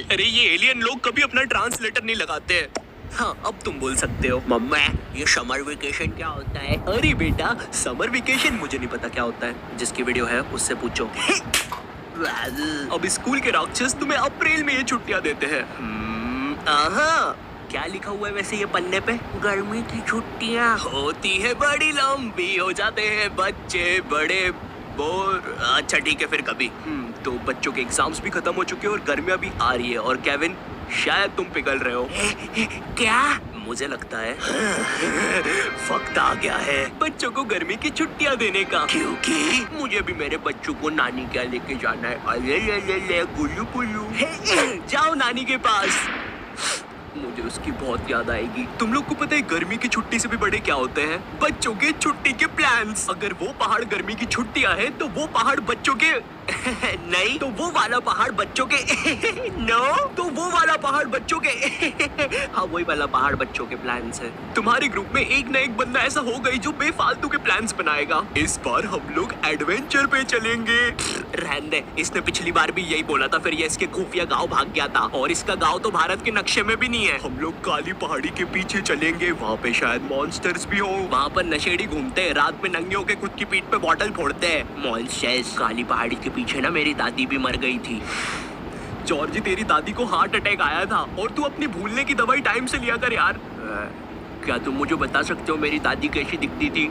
अरे ये एलियन लोग कभी अपना ट्रांसलेटर नहीं लगाते हैं। हाँ, अब तुम बोल सकते हो। मम्मा, ये समर वेकेशन क्या होता है? अरे बेटा, समर वेकेशन मुझे नहीं पता क्या होता है। जिसकी वीडियो है उससे पूछो। अब स्कूल के राक्षस तुम्हें अप्रैल में ये छुट्टियां देते हैं। क्या लिखा हुआ है वैसे ये पन्ने पे? गर्मी की छुट्टियां होती है बड़ी लंबी, हो जाते हैं बच्चे बड़े बोर। अच्छा ठीक है फिर कभी। तो बच्चों के एग्जाम्स भी खत्म हो चुके हैं और गर्मियां भी आ रही है। और केविन, शायद तुम पिघल रहे हो। क्या? मुझे लगता है वक्त आ गया है बच्चों को गर्मी की छुट्टियां देने का, क्योंकि मुझे भी मेरे बच्चों को नानी क्या लेके जाना है। अले ले ले ले गुल्लू गुल्लू। जाओ नानी के पास, मुझे उसकी बहुत याद आएगी। तुम लोग को पता है गर्मी की छुट्टी से भी बड़े क्या होते हैं? बच्चों के छुट्टी के प्लान्स। अगर वो पहाड़ गर्मी की छुट्टियां हैं तो वो पहाड़ बच्चों के नहीं तो वो वाला पहाड़ बच्चों के नो तो वो वाला पहाड़ बच्चों के हाँ वही वाला पहाड़ बच्चों के प्लान्स है। तुम्हारे ग्रुप में एक ना एक बंदा ऐसा हो गई जो बेफालतू के प्लान्स बनाएगा। इस बार हम लोग एडवेंचर पे चलेंगे। रहने दे, इसने पिछली बार भी यही बोला था, फिर ये इसके खुफिया गांव भाग गया था और इसका गांव तो भारत के नक्शे में भी नहीं है। हम लोग काली पहाड़ी के पीछे चलेंगे, वहाँ पे शायद मॉन्स्टर्स भी हो। वहाँ पर नशेड़ी घूमते हैं, रात में नंगे होके खुद की पीठ पे बॉटल फोड़ते हैं। मॉन्स्टर्स। काली पहाड़ी के पीछे ना मेरी दादी भी मर गई थी। जॉर्जी, तेरी दादी को हार्ट अटैक आया था और तू अपनी भूलने की दवाई टाइम से लिया कर यार। क्या तुम मुझे बता सकते हो मेरी दादी कैसी दिखती थी?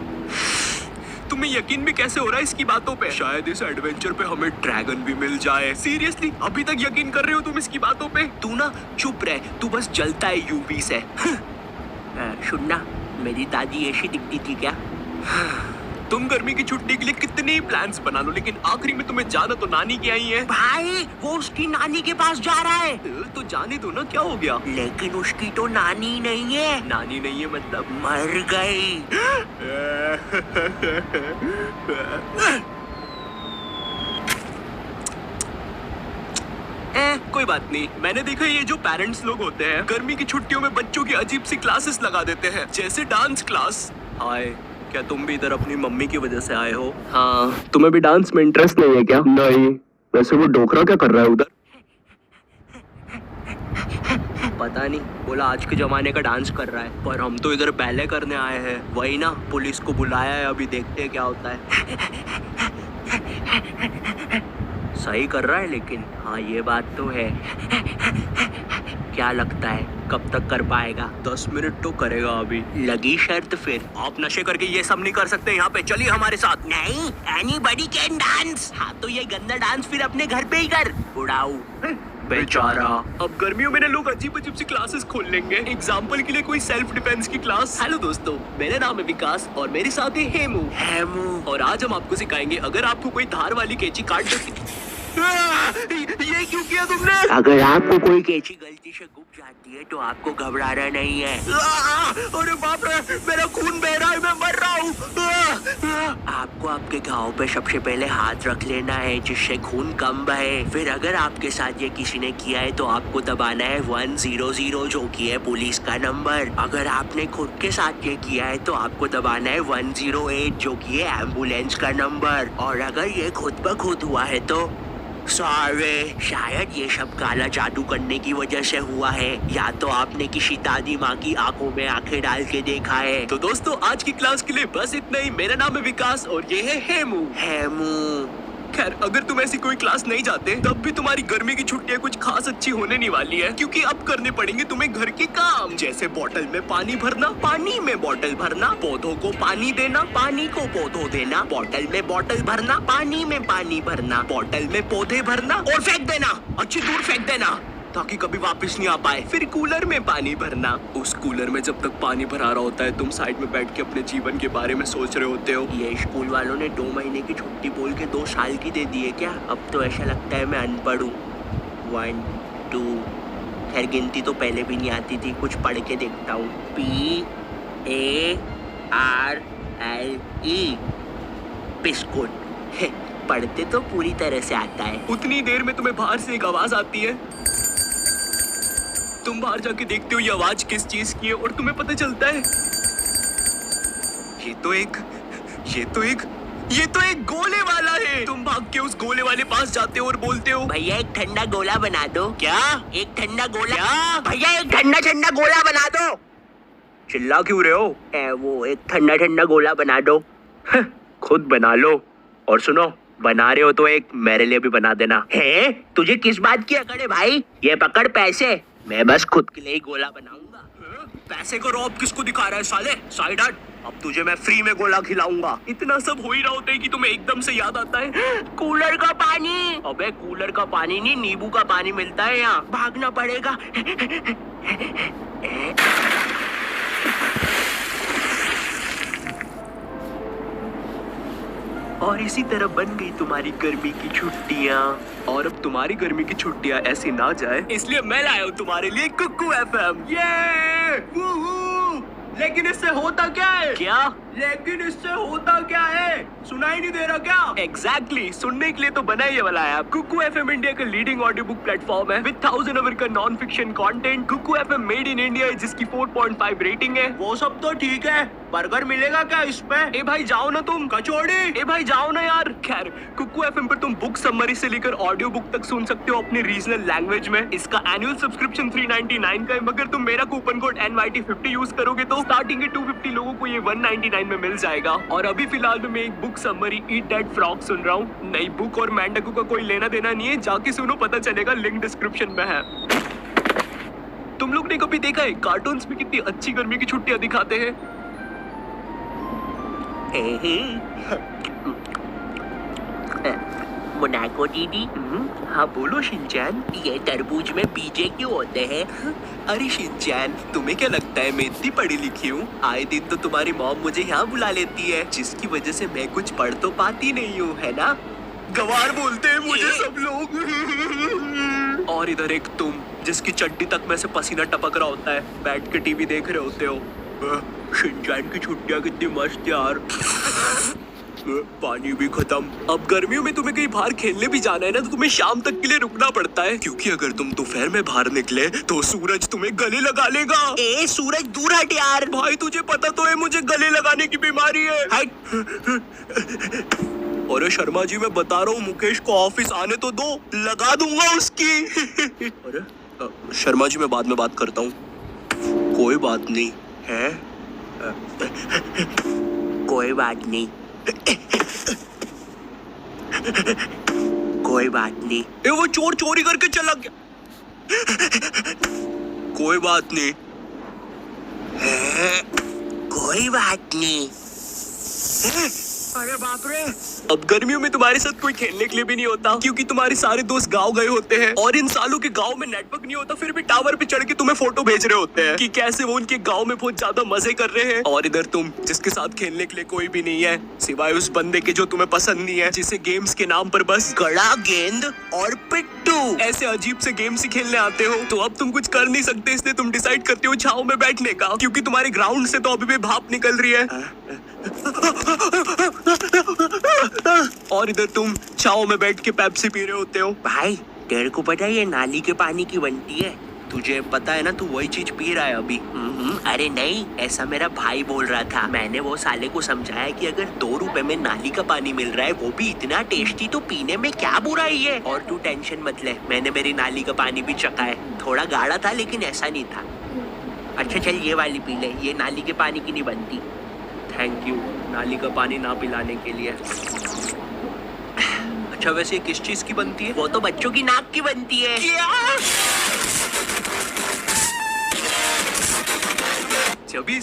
तुम्हें यकीन भी कैसे हो रहा है इसकी बातों पे? शायद इस एडवेंचर पे हमें ड्रैगन भी मिल जाए। सीरियसली अभी तक यकीन कर रहे हो तुम इसकी बातों पे? तू ना चुप रह, तू बस जलता है यूवी से। सुनना, मेरी दादी ऐसी दिखती थी क्या? तुम गर्मी की छुट्टी के लिए कितने ही प्लान्स बना लो, लेकिन आखिरी में तुम्हें जाना तो नानी की आई है। भाई, वो उसकी नानी के पास जा रहा है। तो जाने दो ना, क्या हो गया? लेकिन उसकी तो नानी नहीं है। नानी नहीं है मतलब मर गई। कोई बात नहीं। मैंने देखा ये जो पेरेंट्स लोग होते हैं गर्मी की छुट्टियों में बच्चों की अजीब सी क्लासेस लगा देते हैं, जैसे डांस क्लास। हाय, क्या तुम भी इधर अपनी मम्मी की वजह से आए हो? हाँ। तुम्हें भी डांस में इंटरेस्ट नहीं है क्या? नहीं। वैसे वो डोकरा क्या कर रहा है उधर? पता नहीं, बोला आज के जमाने का डांस कर रहा है, पर हम तो इधर पहले करने आए हैं। वही ना, पुलिस को बुलाया है, अभी देखते हैं क्या होता है। सही कर रहा है लेकिन। हाँ ये बात तो है। क्या लगता है कब तक कर पाएगा? 10 मिनट तो करेगा अभी। लगी शर्त फिर। आप नशे करके ये सब नहीं कर सकते यहाँ पे, चलिए हमारे साथ। नहीं, एनीबॉडी कैन डांस। हाँ तो ये गंदा डांस फिर अपने घर पे ही कर, उड़ाऊ बेचारा। अब गर्मियों में ना लोग अजीब अजीब सी क्लासेस खोल लेंगे। एग्जाम्पल के लिए कोई सेल्फ डिफेंस की क्लास। हेलो दोस्तों, मेरा नाम है विकास और मेरे साथ है हेमू। और आज हम आपको सिखाएंगे अगर आपको कोई धार वाली कैंची काट देती। ये क्यों किया तुमने? अगर आपको कोई कैंची गलती से घुस जाती है तो आपको घबराना नहीं है। अरे बाप रे, मेरा खून बह रहा है, मैं मर रहा हूँ। आपको आपके घाव पे सबसे पहले हाथ रख लेना है जिससे खून कम बहे। फिर अगर आपके साथ ये किसी ने किया है तो आपको दबाना है 100 जो कि है पुलिस का नंबर। अगर आपने खुद के साथ ये किया है तो आपको दबाना है 108 जो कि है एम्बुलेंस का नंबर। और अगर ये खुद ब खुद हुआ है तो सॉरी, शायद ये सब काला जादू करने की वजह से हुआ है, या तो आपने किसी दादी माँ की आंखों में आंखें डाल के देखा है। तो दोस्तों आज की क्लास के लिए बस इतना ही। मेरा नाम है विकास और ये है हेमू। खैर, अगर तुम ऐसी कोई क्लास नहीं जाते तब भी तुम्हारी गर्मी की छुट्टियां कुछ खास अच्छी होने नहीं वाली है, क्योंकि अब करने पड़ेंगे तुम्हें घर के काम, जैसे बोतल में पानी भरना, पानी में बोतल भरना, पौधों को पानी देना, पानी को पौधों देना, बोतल में बोतल भरना, पानी में पानी भरना, बोतल में पौधे भरना और फेंक देना, अच्छी दूर फेंक देना ताकि कभी वापस नहीं आ पाए। फिर कूलर में पानी भरना। उस कूलर में जब तक पानी भरा रहा होता है तुम साइड में बैठ के अपने जीवन के बारे में सोच रहे होते हो। ये स्कूल वालों ने 2 महीने की छुट्टी बोल के 2 साल की दे दी है क्या? अब तो ऐसा लगता है मैं अनपढ़ हूँ। 1 2, खैर गिनती तो पहले भी नहीं आती थी, कुछ पढ़ के देखता हूँ। PARLE biscuit. पढ़ते तो पूरी तरह से आता है। उतनी देर में तुम्हें बाहर से एक आवाज आती है, तुम बाहर जाके देखते हो ये आवाज किस चीज की है और तुम्हें पता चलता है ये तो एक ये तो एक गोले वाला है। तुम भाग के उस गोले वाले पास जाते हो और बोलते हो, भैया एक ठंडा गोला बना दो। क्या? एक ठंडा गोला? क्या? भैया एक ठंडा ठंडा गोला बना दो। चिल्ला क्यों रहे हो? वो एक ठंडा ठंडा गोला बना दो। खुद बना लो। और सुनो, बना रहे हो तो एक मेरे लिए भी बना देना। है? तुझे किस बात की अकड़ है भाई? ये पकड़ पैसे, मैं बस खुद के लिए ही गोला बनाऊंगा। पैसे को रौब किसको दिखा रहा है साले? साइड हट। अब तुझे मैं फ्री में गोला खिलाऊंगा। इतना सब हो ही रहा होता है कि तुम्हें एकदम से याद आता है कूलर का पानी। अबे कूलर का पानी नहीं, नींबू का पानी मिलता है यहाँ। भागना पड़ेगा। और इसी तरह बन गई तुम्हारी गर्मी की छुट्टियाँ। और अब तुम्हारी गर्मी की छुट्टियाँ ऐसी ना जाए, इसलिए मैं लाया हूँ तुम्हारे लिए कुकू एफएम। ये लेकिन इससे होता क्या है? क्या? लेकिन इससे होता क्या है? सुनाई नहीं दे रहा क्या? एग्जैक्टली, सुनने के लिए तो बना ये वाला ऐप। कुकू एफएम इंडिया का लीडिंग ऑडियो बुक प्लेटफॉर्म है विद 1000 आवर का non fiction content. Kuku FM made in India है, जिसकी 4.5 रेटिंग है। वो सब तो ठीक है, बर्गर मिलेगा क्या इस पे? ए भाई जाओ ना तुम। कचौड़ी? ए भाई जाओ ना यार। खैर, कुकू एफएम पर तुम बुक समरी से लेकर ऑडियो बुक तक सुन सकते हो अपनी रीजनल लैंग्वेज में। इसका एनुअल सब्सक्रिप्शन 399 का है, मगर तुम मेरा कूपन कोड NYT50 यूज करोगे तो स्टार्टिंग के 250 लोगों को ये 199 में मिल जाएगा। और अभी फिलहाल में मैं एक बुक समरी ईट डेड फ्रॉग सुन रहा हूँ। नई बुक और मैंडकू का कोई लेना देना नहीं है, जाके सुनो, पता चलेगा, लिंक डिस्क्रिप्शन में है। तुम लोग ने कभी देखा है कार्टून्स में कितनी अच्छी गर्मी की छुट्टियां दिखाते हैं? मोनाको दीदी। हाँ बोलो शिनचैन। ये तरबूज में बीजे क्यों होते हैं? अरे शिनचैन, तुम्हें क्या लगता है मैं इतनी पढ़ी लिखी हूँ? आए दिन तो तुम्हारी मॉम मुझे यहाँ बुला लेती है, जिसकी वजह से मैं कुछ पढ़ तो पाती नहीं हूँ, है ना? गवार बोलते हैं मुझे सब लोग। और इधर एक तुम, जिसकी चड्डी तक में से पसीना टपक रहा होता है, बैठ के टीवी देख रहे होते हो। शिनचैन की छुट्टियां कितनी मस्त यार। पानी भी खत्म। अब गर्मियों में तुम्हें कहीं बाहर खेलने भी जाना है ना, तो तुम्हें शाम तक के लिए रुकना पड़ता है, क्योंकि अगर तुम दोपहर में बाहर निकले तो सूरज तुम्हें गले लगा लेगा। ए सूरज दूर हट यार। भाई तुझे पता तो है मुझे गले लगाने की बीमारी है। अरे शर्मा जी, मैं बता रहा हूँ, मुकेश को ऑफिस आने तो दो, लगा दूंगा उसकी। अरे शर्मा जी, मैं बाद में बात करता हूँ। कोई बात नहीं है। कोई बात नहीं। कोई बात नहीं। ए वो चोर चोरी करके चला गया। कोई बात नहीं। कोई बात नहीं। अरे बाप रे। अब गर्मियों में तुम्हारे साथ कोई खेलने के लिए भी नहीं होता, क्योंकि तुम्हारे सारे दोस्त गांव गए होते हैं, और इन सालों के गांव में नेटवर्क नहीं होता, फिर भी टावर पे चढ़ के तुम्हें फोटो भेज रहे होते हैं कि कैसे वो उनके गांव में बहुत ज्यादा मजे कर रहे हैं। और इधर तुम, जिसके साथ खेलने के लिए कोई भी नहीं है सिवाय उस बंदे के जो तुम्हें पसंद नहीं है, जिसे गेम्स के नाम पर बस गड़ा, गेंद और पिट्टू ऐसे अजीब से गेम्स ही खेलने आते हो। तो अब तुम कुछ कर नहीं सकते, इसलिए तुम डिसाइड करते हो छाव में बैठने का, क्योंकि तुम्हारे ग्राउंड से तो अभी भी भाप निकल रही है। और इधर तुम छाव में बैठ के पेप्सी पी रहे होते हो। भाई तेरे को पता है ये नाली के पानी की बनती है? तुझे पता है ना, तू वही चीज पी रहा है अभी। अरे नहीं, ऐसा मेरा भाई बोल रहा था। मैंने वो साले को समझाया कि अगर 2 रुपए में नाली का पानी मिल रहा है, वो भी इतना टेस्टी, तो पीने में क्या बुराई है। और तू टेंशन मत ले, मैंने मेरी नाली का पानी भी चखा है। थोड़ा गाढ़ा था लेकिन ऐसा नहीं था। अच्छा चल ये वाली पी ले, ये नाली के पानी की नहीं बनती। थैंक यू नाली का पानी ना पिलाने के लिए। अच्छा वैसे किस चीज की बनती है? वो तो बच्चों की नाक की बनती है। क्या? जब भी